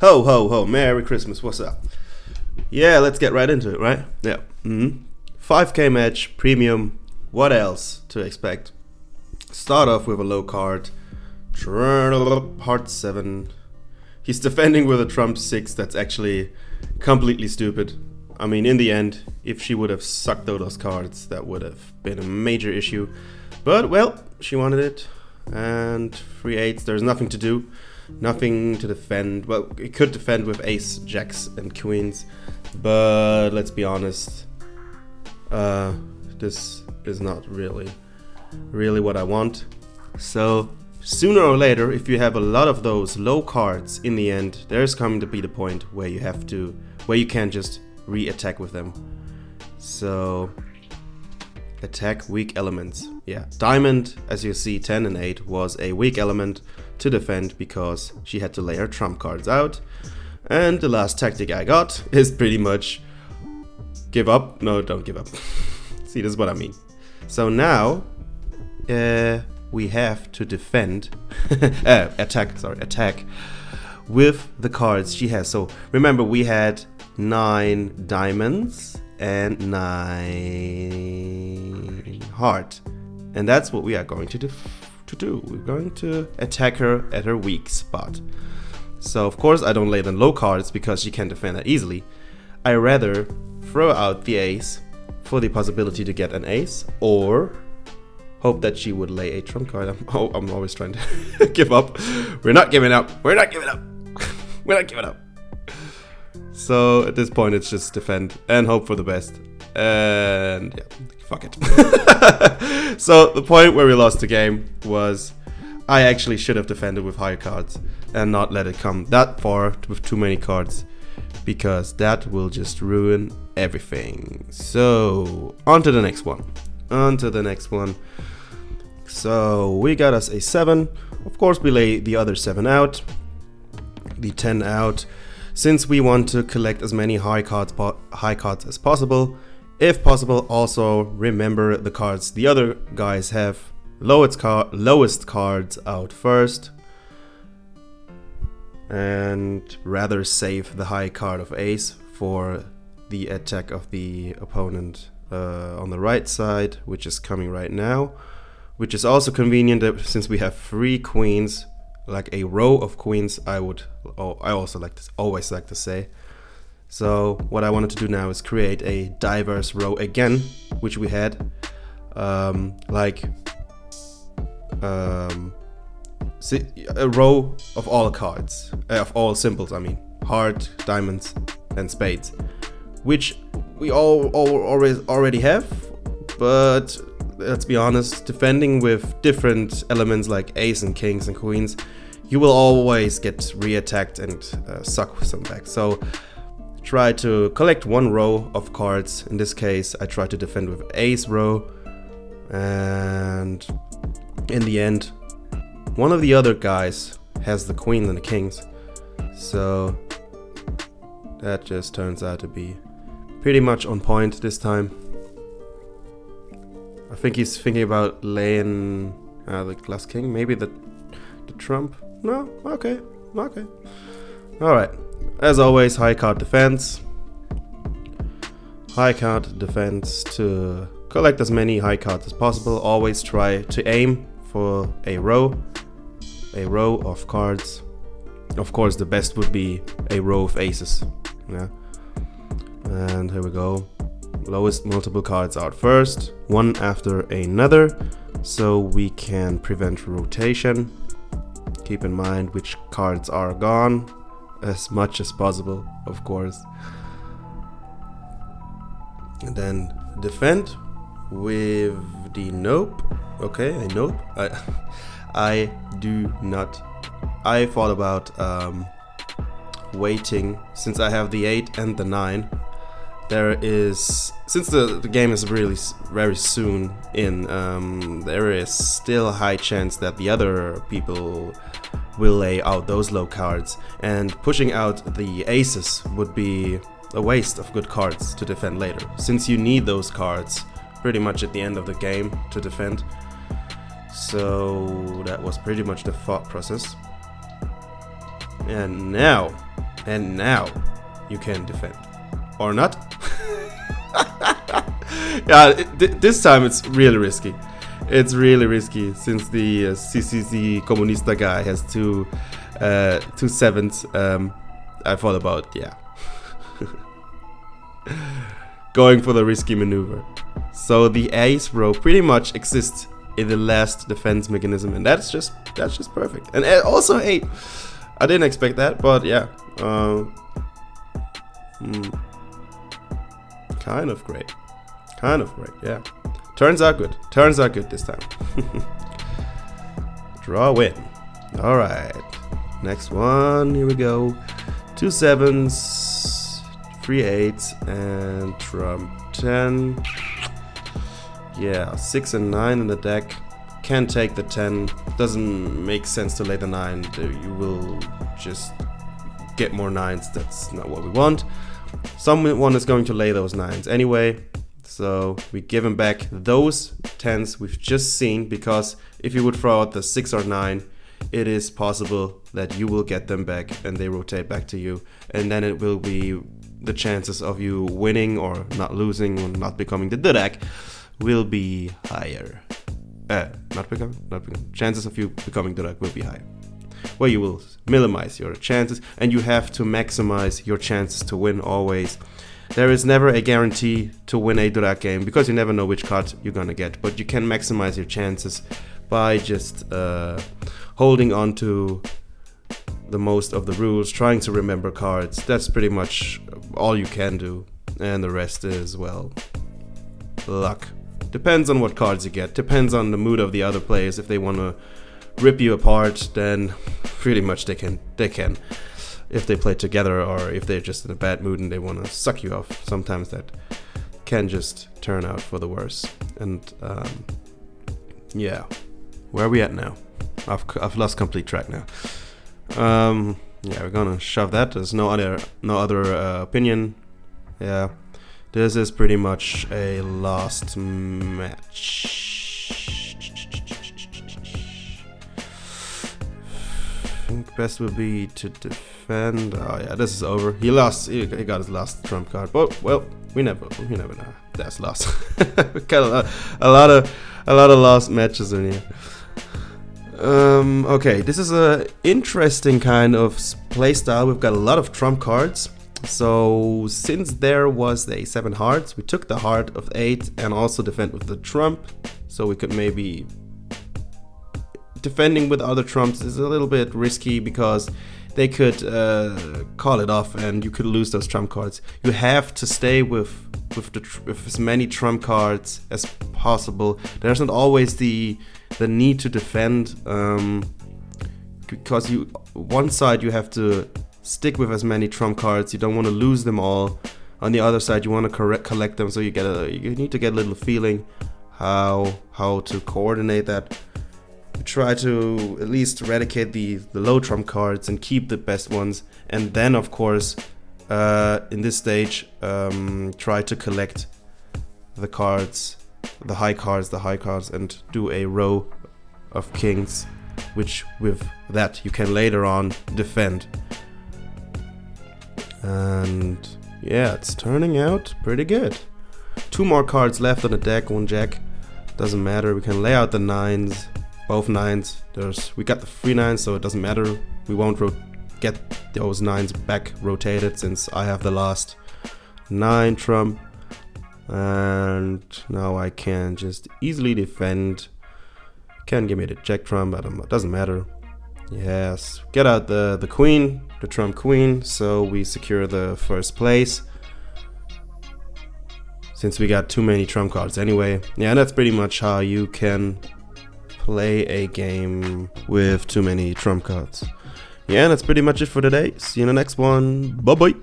Ho, ho, ho. Merry Christmas. What's up? Yeah, let's get right into it, right? Yeah. 5k match, premium. What else to expect? Start off with a low card. Heart 7. He's defending with a Trump 6 that's actually completely stupid. I mean, in the end, if she would have sucked out those cards, that would have been a major issue. But, well, she wanted it. And 3/8, there's nothing to do. Nothing to defend. Well, it could defend with ace, jacks, and queens. But let's be honest. This is not really what I want. So, sooner or later, if you have a lot of those low cards, in the end, there's coming to be the point where you can't just re-attack with them. So, attack weak elements. Yeah, diamond, as you see, 10 and 8 was a weak element to defend because she had to lay her trump cards out. And the last tactic I got is pretty much give up. No, don't give up. See, this is what I mean. So now we have to defend, attack with the cards she has. So remember, we had 9 diamonds and 9 heart, and that's what we are going to do. We're going to attack her at her weak spot. So of course I don't lay the low cards because she can't defend that easily. I rather throw out the ace for the possibility to get an ace, or hope that she would lay a trump card. I'm always trying to give up. We're not giving up. We're not giving up. We're not giving up. So at this point it's just defend and hope for the best. And yeah, fuck it. So the point where we lost the game was I actually should have defended with higher cards and not let it come that far with too many cards, because that will just ruin everything. So on to the next one. So we got us a 7. Of course we lay the other 7 out, the 10 out, since we want to collect as many high cards as possible. If possible, also remember the cards the other guys have. Lowest cards out first, and rather save the high card of ace for the attack of the opponent on the right side, which is coming right now, which is also convenient since we have 3 queens, like a row of queens. I also always like to say. So what I wanted to do now is create a diverse row again, which we had a row of all cards, of all symbols. I mean, heart, diamonds, and spades, which we all already have. But let's be honest, defending with different elements like ace and kings and queens, you will always get re-attacked and suck some back. So try to collect one row of cards. In this case, I try to defend with ace row, and in the end, one of the other guys has the queens and the kings. So that just turns out to be pretty much on point this time. I think he's thinking about laying the glass king, maybe the trump. No, okay. All right. As always, high card defense. High card defense to collect as many high cards as possible. Always try to aim for a row of cards. Of course, the best would be a row of aces. Yeah. And here we go. Lowest multiple cards out first, one after another, so we can prevent rotation. Keep in mind which cards are gone as much as possible, of course. And then defend with the nope. Okay, a nope. I do not. I thought about waiting, since I have the 8 and the 9. Since the game is really very soon in, there is still a high chance that the other people will lay out those low cards, and pushing out the aces would be a waste of good cards to defend later, since you need those cards pretty much at the end of the game to defend. So that was pretty much the thought process. And now And now you can defend. Or not. Yeah, this time it's really risky. It's really risky since the CCC Comunista guy has two sevens. I thought about, yeah, going for the risky maneuver. So the ace row pretty much exists in the last defense mechanism, and that's just perfect. And also 8. I didn't expect that, but yeah, kind of great, yeah. Turns out good this time. Draw win. All right, next one, here we go. 2 7s, 3 8s, and trump 10. Yeah, 6 and 9 in the deck. Can't take the 10. Doesn't make sense to lay the 9. You will just get more 9s. That's not what we want. Someone is going to lay those 9s anyway. So we give him back those 10s we've just seen, because if you would throw out the 6 or 9, it is possible that you will get them back and they rotate back to you. And then it will be the chances of you winning or not losing or not becoming the Durak will be higher. Not becoming. Chances of you becoming Durak will be higher. Well, you will minimize your chances, and you have to maximize your chances to win always. There is never a guarantee to win a Durak game, because you never know which card you're gonna get, but you can maximize your chances by just holding on to the most of the rules, trying to remember cards. That's pretty much all you can do, and the rest is, well, luck. Depends on what cards you get, depends on the mood of the other players. If they want to rip you apart, then pretty much they can. If they play together, or if they're just in a bad mood and they want to suck you off, sometimes that can just turn out for the worse. And yeah, where are we at now? I've lost complete track now. Yeah, we're gonna shove that. There's no other opinion. Yeah, this is pretty much a lost match. I think best would be to defend. Oh yeah, this is over. He lost. He got his last trump card. But well, we never know. That's lost. We got a lot of lost matches in here. Okay, this is a interesting kind of play style. We've got a lot of trump cards. So since there was a 7 hearts, we took the heart of 8 and also defend with the trump. So we could maybe. Defending with other trumps is a little bit risky, because they could call it off and you could lose those trump cards. You have to stay with as many trump cards as possible. There's not always the need to defend, because one side you have to stick with as many trump cards. You don't want to lose them all. On the other side, you want to collect them, so you need to get a little feeling how to coordinate that. Try to at least eradicate the low trump cards and keep the best ones, and then of course in this stage try to collect the cards, the high cards, and do a row of kings, which with that you can later on defend. And yeah, it's turning out pretty good. 2 more cards left on the deck, 1 jack, doesn't matter. We can lay out the 9s. Both 9s. We got the 3 9s, so it doesn't matter. We won't get those 9s back rotated, since I have the last 9 trump. And now I can just easily defend. Can give me the jack trump, but it doesn't matter. Yes, get out the queen, the trump queen, so we secure the first place. Since we got too many trump cards anyway. Yeah, and that's pretty much how you can play a game with too many trump cards. Yeah, and that's pretty much it for today. See you in the next one. Bye bye.